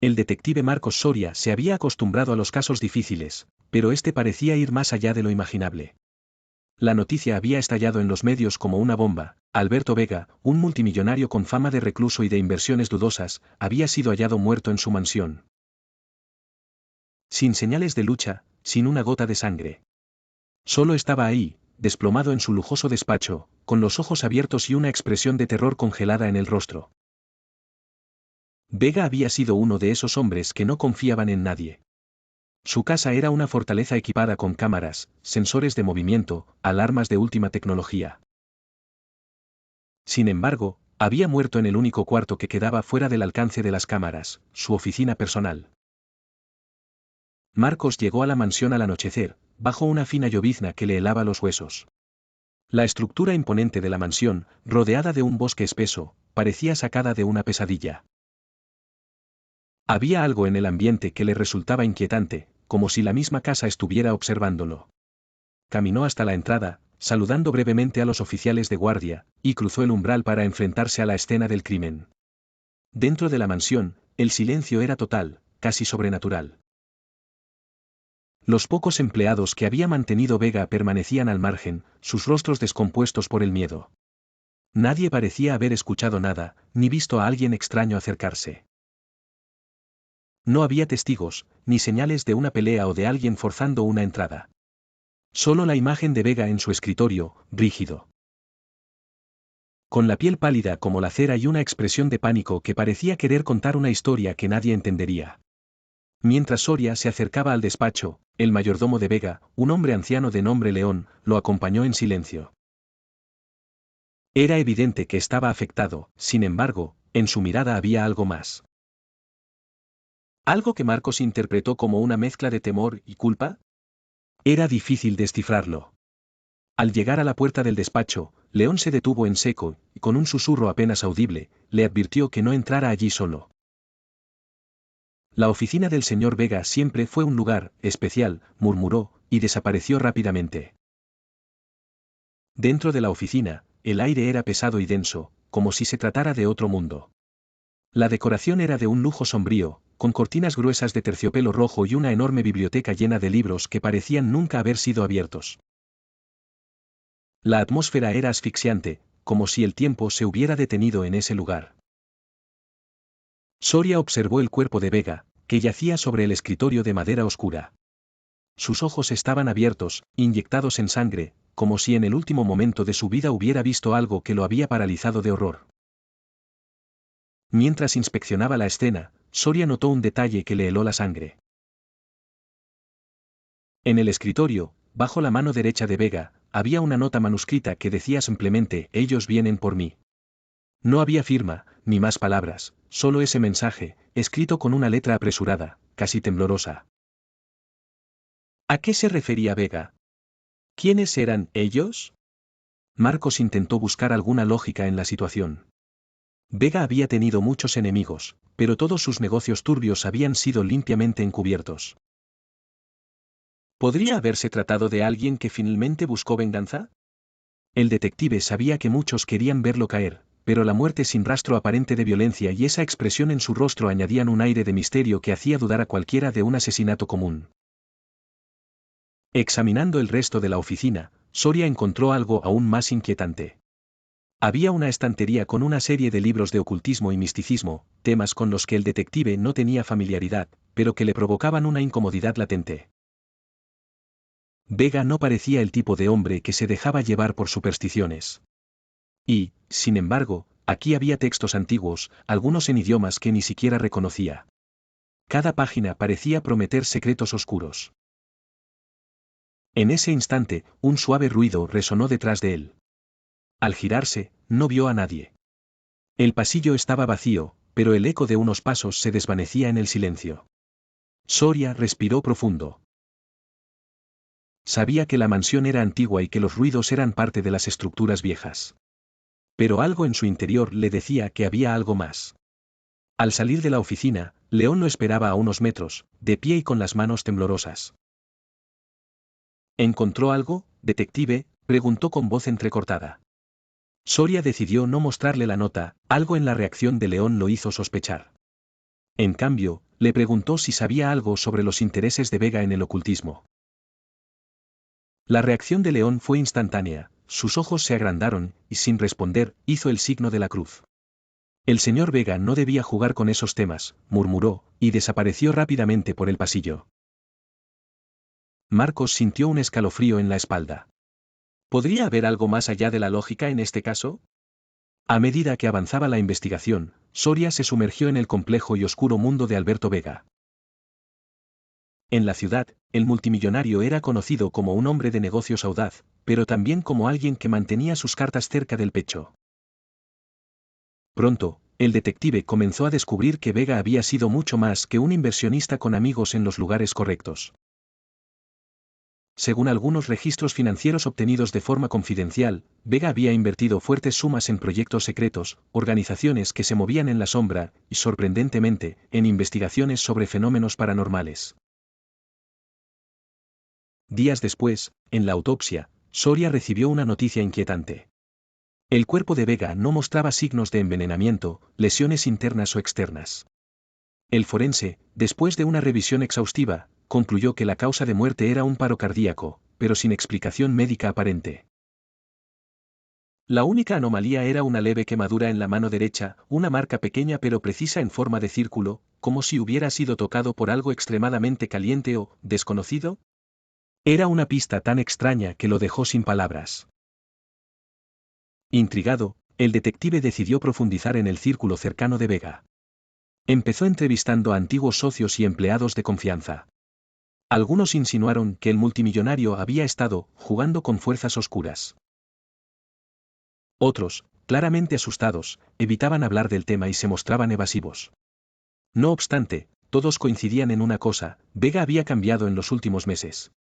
El detective Marcos Soria se había acostumbrado a los casos difíciles, pero este parecía ir más allá de lo imaginable. La noticia había estallado en los medios como una bomba. Alberto Vega, un multimillonario con fama de recluso y de inversiones dudosas, había sido hallado muerto en su mansión. Sin señales de lucha, sin una gota de sangre. Solo estaba ahí, desplomado en su lujoso despacho, con los ojos abiertos y una expresión de terror congelada en el rostro. Vega había sido uno de esos hombres que no confiaban en nadie. Su casa era una fortaleza equipada con cámaras, sensores de movimiento, alarmas de última tecnología. Sin embargo, había muerto en el único cuarto que quedaba fuera del alcance de las cámaras, su oficina personal. Marcos llegó a la mansión al anochecer, bajo una fina llovizna que le helaba los huesos. La estructura imponente de la mansión, rodeada de un bosque espeso, parecía sacada de una pesadilla. Había algo en el ambiente que le resultaba inquietante, como si la misma casa estuviera observándolo. Caminó hasta la entrada, saludando brevemente a los oficiales de guardia, y cruzó el umbral para enfrentarse a la escena del crimen. Dentro de la mansión, el silencio era total, casi sobrenatural. Los pocos empleados que había mantenido Vega permanecían al margen, sus rostros descompuestos por el miedo. Nadie parecía haber escuchado nada, ni visto a alguien extraño acercarse. No había testigos, ni señales de una pelea o de alguien forzando una entrada. Solo la imagen de Vega en su escritorio, rígido. Con la piel pálida como la cera y una expresión de pánico que parecía querer contar una historia que nadie entendería. Mientras Soria se acercaba al despacho, el mayordomo de Vega, un hombre anciano de nombre León, lo acompañó en silencio. Era evidente que estaba afectado, sin embargo, en su mirada había algo más. ¿Algo que Marcos interpretó como una mezcla de temor y culpa? Era difícil descifrarlo. Al llegar a la puerta del despacho, León se detuvo en seco, y con un susurro apenas audible, le advirtió que no entrara allí solo. La oficina del señor Vega siempre fue un lugar especial, murmuró, y desapareció rápidamente. Dentro de la oficina, el aire era pesado y denso, como si se tratara de otro mundo. La decoración era de un lujo sombrío, con cortinas gruesas de terciopelo rojo y una enorme biblioteca llena de libros que parecían nunca haber sido abiertos. La atmósfera era asfixiante, como si el tiempo se hubiera detenido en ese lugar. Soria observó el cuerpo de Vega, que yacía sobre el escritorio de madera oscura. Sus ojos estaban abiertos, inyectados en sangre, como si en el último momento de su vida hubiera visto algo que lo había paralizado de horror. Mientras inspeccionaba la escena, Soria notó un detalle que le heló la sangre. En el escritorio, bajo la mano derecha de Vega, había una nota manuscrita que decía simplemente: "Ellos vienen por mí". No había firma, ni más palabras, solo ese mensaje, escrito con una letra apresurada, casi temblorosa. ¿A qué se refería Vega? ¿Quiénes eran ellos? Marcos intentó buscar alguna lógica en la situación. Vega había tenido muchos enemigos, pero todos sus negocios turbios habían sido limpiamente encubiertos. ¿Podría haberse tratado de alguien que finalmente buscó venganza? El detective sabía que muchos querían verlo caer, pero la muerte sin rastro aparente de violencia y esa expresión en su rostro añadían un aire de misterio que hacía dudar a cualquiera de un asesinato común. Examinando el resto de la oficina, Soria encontró algo aún más inquietante. Había una estantería con una serie de libros de ocultismo y misticismo, temas con los que el detective no tenía familiaridad, pero que le provocaban una incomodidad latente. Vega no parecía el tipo de hombre que se dejaba llevar por supersticiones. Y, sin embargo, aquí había textos antiguos, algunos en idiomas que ni siquiera reconocía. Cada página parecía prometer secretos oscuros. En ese instante, un suave ruido resonó detrás de él. Al girarse, no vio a nadie. El pasillo estaba vacío, pero el eco de unos pasos se desvanecía en el silencio. Soria respiró profundo. Sabía que la mansión era antigua y que los ruidos eran parte de las estructuras viejas. Pero algo en su interior le decía que había algo más. Al salir de la oficina, León lo esperaba a unos metros, de pie y con las manos temblorosas. ¿Encontró algo, detective?, preguntó con voz entrecortada. Soria decidió no mostrarle la nota, algo en la reacción de León lo hizo sospechar. En cambio, le preguntó si sabía algo sobre los intereses de Vega en el ocultismo. La reacción de León fue instantánea, sus ojos se agrandaron, y sin responder, hizo el signo de la cruz. El señor Vega no debía jugar con esos temas, murmuró, y desapareció rápidamente por el pasillo. Marcos sintió un escalofrío en la espalda. ¿Podría haber algo más allá de la lógica en este caso? A medida que avanzaba la investigación, Soria se sumergió en el complejo y oscuro mundo de Alberto Vega. En la ciudad, el multimillonario era conocido como un hombre de negocios audaz, pero también como alguien que mantenía sus cartas cerca del pecho. Pronto, el detective comenzó a descubrir que Vega había sido mucho más que un inversionista con amigos en los lugares correctos. Según algunos registros financieros obtenidos de forma confidencial, Vega había invertido fuertes sumas en proyectos secretos, organizaciones que se movían en la sombra, y sorprendentemente, en investigaciones sobre fenómenos paranormales. Días después, en la autopsia, Soria recibió una noticia inquietante. El cuerpo de Vega no mostraba signos de envenenamiento, lesiones internas o externas. El forense, después de una revisión exhaustiva, concluyó que la causa de muerte era un paro cardíaco, pero sin explicación médica aparente. La única anomalía era una leve quemadura en la mano derecha, una marca pequeña pero precisa en forma de círculo, como si hubiera sido tocado por algo extremadamente caliente o desconocido. Era una pista tan extraña que lo dejó sin palabras. Intrigado, el detective decidió profundizar en el círculo cercano de Vega. Empezó entrevistando a antiguos socios y empleados de confianza. Algunos insinuaron que el multimillonario había estado jugando con fuerzas oscuras. Otros, claramente asustados, evitaban hablar del tema y se mostraban evasivos. No obstante, todos coincidían en una cosa: Vega había cambiado en los últimos meses.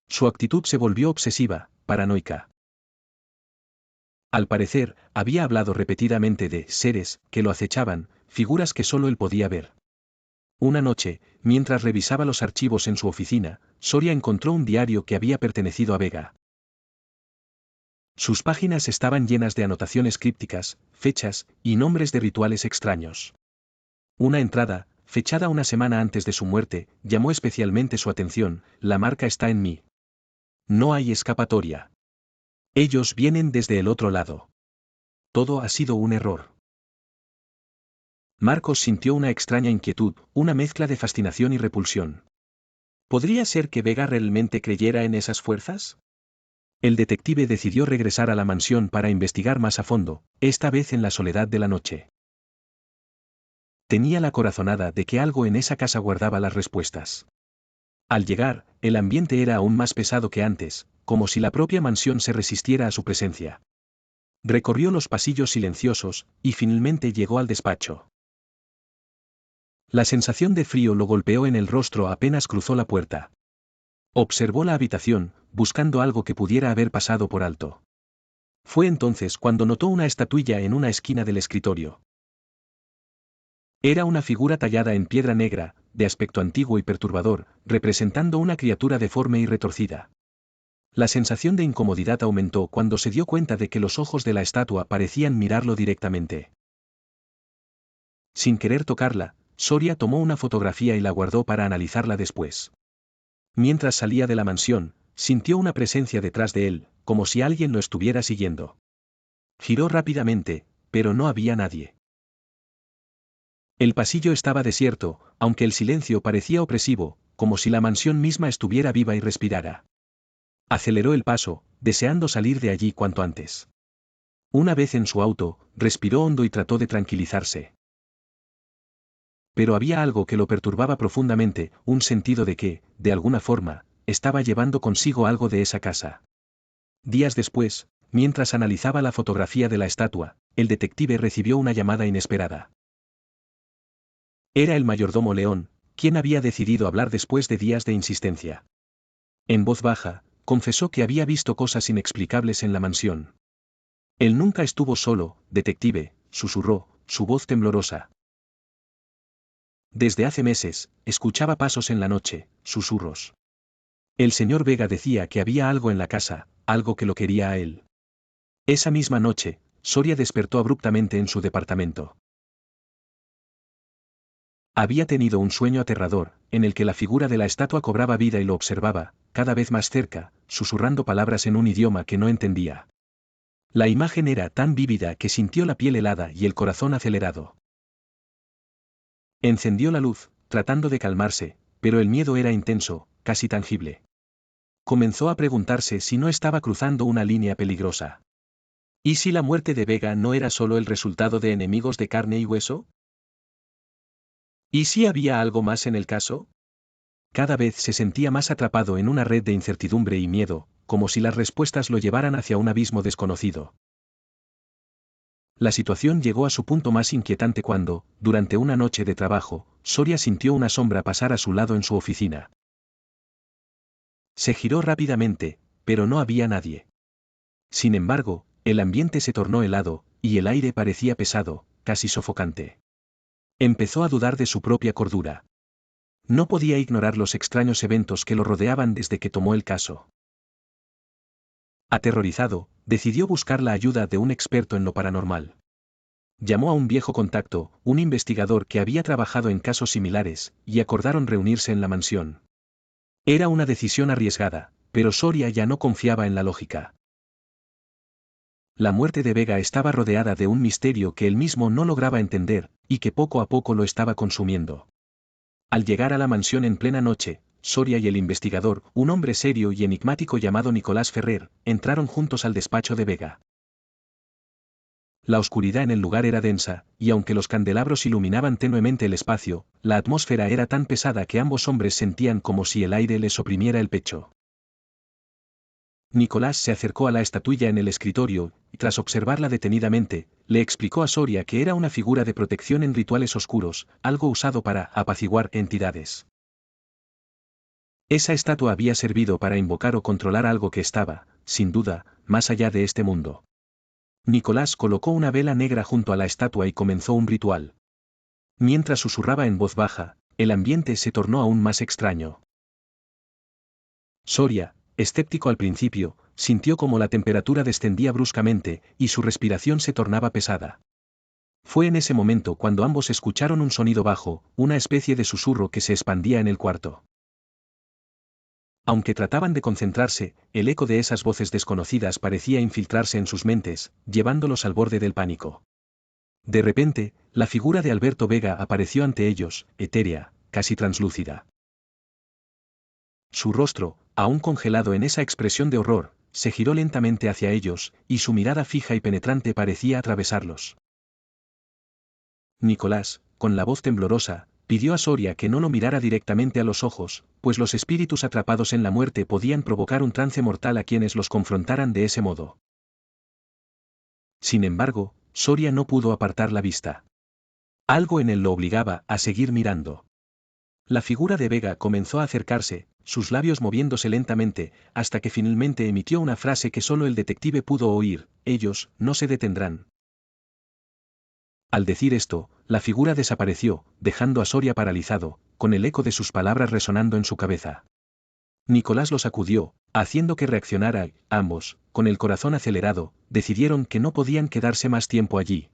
Su actitud se volvió obsesiva, paranoica. Al parecer, había hablado repetidamente de seres que lo acechaban, figuras que solo él podía ver. Una noche, mientras revisaba los archivos en su oficina, Soria encontró un diario que había pertenecido a Vega. Sus páginas estaban llenas de anotaciones crípticas, fechas y nombres de rituales extraños. Una entrada, fechada una semana antes de su muerte, llamó especialmente su atención: la marca está en mí. No hay escapatoria. Ellos vienen desde el otro lado. Todo ha sido un error. Marcos sintió una extraña inquietud, una mezcla de fascinación y repulsión. ¿Podría ser que Vega realmente creyera en esas fuerzas? El detective decidió regresar a la mansión para investigar más a fondo, esta vez en la soledad de la noche. Tenía la corazonada de que algo en esa casa guardaba las respuestas. Al llegar, el ambiente era aún más pesado que antes, como si la propia mansión se resistiera a su presencia. Recorrió los pasillos silenciosos, y finalmente llegó al despacho. La sensación de frío lo golpeó en el rostro apenas cruzó la puerta. Observó la habitación, buscando algo que pudiera haber pasado por alto. Fue entonces cuando notó una estatuilla en una esquina del escritorio. Era una figura tallada en piedra negra, de aspecto antiguo y perturbador, representando una criatura deforme y retorcida. La sensación de incomodidad aumentó cuando se dio cuenta de que los ojos de la estatua parecían mirarlo directamente. Sin querer tocarla, Soria tomó una fotografía y la guardó para analizarla después. Mientras salía de la mansión, sintió una presencia detrás de él, como si alguien lo estuviera siguiendo. Giró rápidamente, pero no había nadie. El pasillo estaba desierto, aunque el silencio parecía opresivo, como si la mansión misma estuviera viva y respirara. Aceleró el paso, deseando salir de allí cuanto antes. Una vez en su auto, respiró hondo y trató de tranquilizarse. Pero había algo que lo perturbaba profundamente, un sentido de que, de alguna forma, estaba llevando consigo algo de esa casa. Días después, mientras analizaba la fotografía de la estatua, el detective recibió una llamada inesperada. Era el mayordomo León, quien había decidido hablar después de días de insistencia. En voz baja, confesó que había visto cosas inexplicables en la mansión. Él nunca estuvo solo, detective, susurró, su voz temblorosa. Desde hace meses, escuchaba pasos en la noche, susurros. El señor Vega decía que había algo en la casa, algo que lo quería a él. Esa misma noche, Soria despertó abruptamente en su departamento. Había tenido un sueño aterrador, en el que la figura de la estatua cobraba vida y lo observaba, cada vez más cerca, susurrando palabras en un idioma que no entendía. La imagen era tan vívida que sintió la piel helada y el corazón acelerado. Encendió la luz, tratando de calmarse, pero el miedo era intenso, casi tangible. Comenzó a preguntarse si no estaba cruzando una línea peligrosa. ¿Y si la muerte de Vega no era solo el resultado de enemigos de carne y hueso? ¿Y si había algo más en el caso? Cada vez se sentía más atrapado en una red de incertidumbre y miedo, como si las respuestas lo llevaran hacia un abismo desconocido. La situación llegó a su punto más inquietante cuando, durante una noche de trabajo, Soria sintió una sombra pasar a su lado en su oficina. Se giró rápidamente, pero no había nadie. Sin embargo, el ambiente se tornó helado, y el aire parecía pesado, casi sofocante. Empezó a dudar de su propia cordura. No podía ignorar los extraños eventos que lo rodeaban desde que tomó el caso. Aterrorizado, decidió buscar la ayuda de un experto en lo paranormal. Llamó a un viejo contacto, un investigador que había trabajado en casos similares, y acordaron reunirse en la mansión. Era una decisión arriesgada, pero Soria ya no confiaba en la lógica. La muerte de Vega estaba rodeada de un misterio que él mismo no lograba entender, y que poco a poco lo estaba consumiendo. Al llegar a la mansión en plena noche, Soria y el investigador, un hombre serio y enigmático llamado Nicolás Ferrer, entraron juntos al despacho de Vega. La oscuridad en el lugar era densa, y aunque los candelabros iluminaban tenuemente el espacio, la atmósfera era tan pesada que ambos hombres sentían como si el aire les oprimiera el pecho. Nicolás se acercó a la estatuilla en el escritorio, y tras observarla detenidamente, le explicó a Soria que era una figura de protección en rituales oscuros, algo usado para apaciguar entidades. Esa estatua había servido para invocar o controlar algo que estaba, sin duda, más allá de este mundo. Nicolás colocó una vela negra junto a la estatua y comenzó un ritual. Mientras susurraba en voz baja, el ambiente se tornó aún más extraño. Soria, escéptico al principio, sintió como la temperatura descendía bruscamente, y su respiración se tornaba pesada. Fue en ese momento cuando ambos escucharon un sonido bajo, una especie de susurro que se expandía en el cuarto. Aunque trataban de concentrarse, el eco de esas voces desconocidas parecía infiltrarse en sus mentes, llevándolos al borde del pánico. De repente, la figura de Alberto Vega apareció ante ellos, etérea, casi translúcida. Su rostro, aún congelado en esa expresión de horror, se giró lentamente hacia ellos, y su mirada fija y penetrante parecía atravesarlos. Nicolás, con la voz temblorosa, pidió a Soria que no lo mirara directamente a los ojos, pues los espíritus atrapados en la muerte podían provocar un trance mortal a quienes los confrontaran de ese modo. Sin embargo, Soria no pudo apartar la vista. Algo en él lo obligaba a seguir mirando. La figura de Vega comenzó a acercarse, sus labios moviéndose lentamente, hasta que finalmente emitió una frase que solo el detective pudo oír: ellos no se detendrán. Al decir esto, la figura desapareció, dejando a Soria paralizado, con el eco de sus palabras resonando en su cabeza. Nicolás lo sacudió, haciendo que reaccionara, y ambos, con el corazón acelerado, decidieron que no podían quedarse más tiempo allí.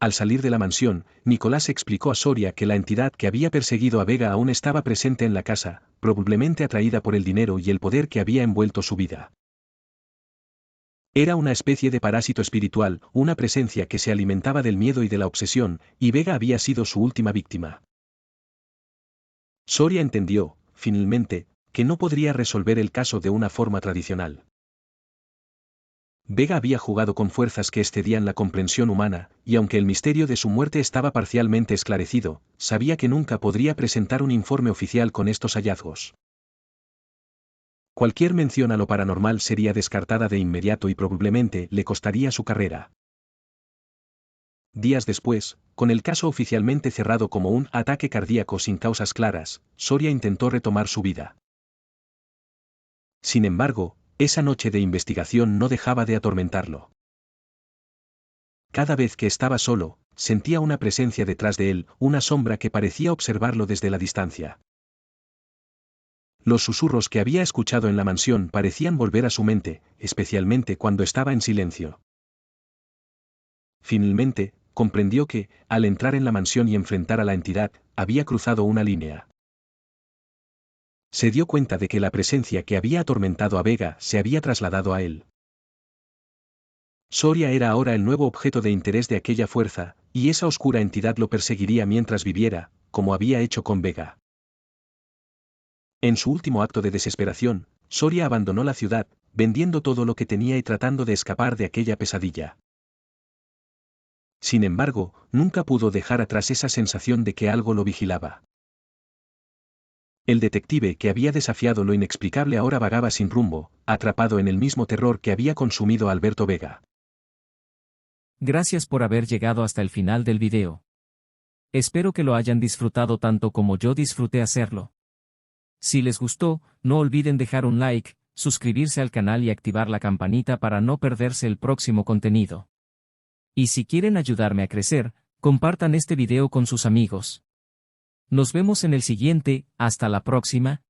Al salir de la mansión, Nicolás explicó a Soria que la entidad que había perseguido a Vega aún estaba presente en la casa, probablemente atraída por el dinero y el poder que había envuelto su vida. Era una especie de parásito espiritual, una presencia que se alimentaba del miedo y de la obsesión, y Vega había sido su última víctima. Soria entendió, finalmente, que no podría resolver el caso de una forma tradicional. Vega había jugado con fuerzas que excedían la comprensión humana, y aunque el misterio de su muerte estaba parcialmente esclarecido, sabía que nunca podría presentar un informe oficial con estos hallazgos. Cualquier mención a lo paranormal sería descartada de inmediato y probablemente le costaría su carrera. Días después, con el caso oficialmente cerrado como un ataque cardíaco sin causas claras, Soria intentó retomar su vida. Sin embargo, esa noche de investigación no dejaba de atormentarlo. Cada vez que estaba solo, sentía una presencia detrás de él, una sombra que parecía observarlo desde la distancia. Los susurros que había escuchado en la mansión parecían volver a su mente, especialmente cuando estaba en silencio. Finalmente, comprendió que, al entrar en la mansión y enfrentar a la entidad, había cruzado una línea. Se dio cuenta de que la presencia que había atormentado a Vega se había trasladado a él. Soria era ahora el nuevo objeto de interés de aquella fuerza, y esa oscura entidad lo perseguiría mientras viviera, como había hecho con Vega. En su último acto de desesperación, Soria abandonó la ciudad, vendiendo todo lo que tenía y tratando de escapar de aquella pesadilla. Sin embargo, nunca pudo dejar atrás esa sensación de que algo lo vigilaba. El detective que había desafiado lo inexplicable ahora vagaba sin rumbo, atrapado en el mismo terror que había consumido a Alberto Vega. Gracias por haber llegado hasta el final del video. Espero que lo hayan disfrutado tanto como yo disfruté hacerlo. Si les gustó, no olviden dejar un like, suscribirse al canal y activar la campanita para no perderse el próximo contenido. Y si quieren ayudarme a crecer, compartan este video con sus amigos. Nos vemos en el siguiente, hasta la próxima.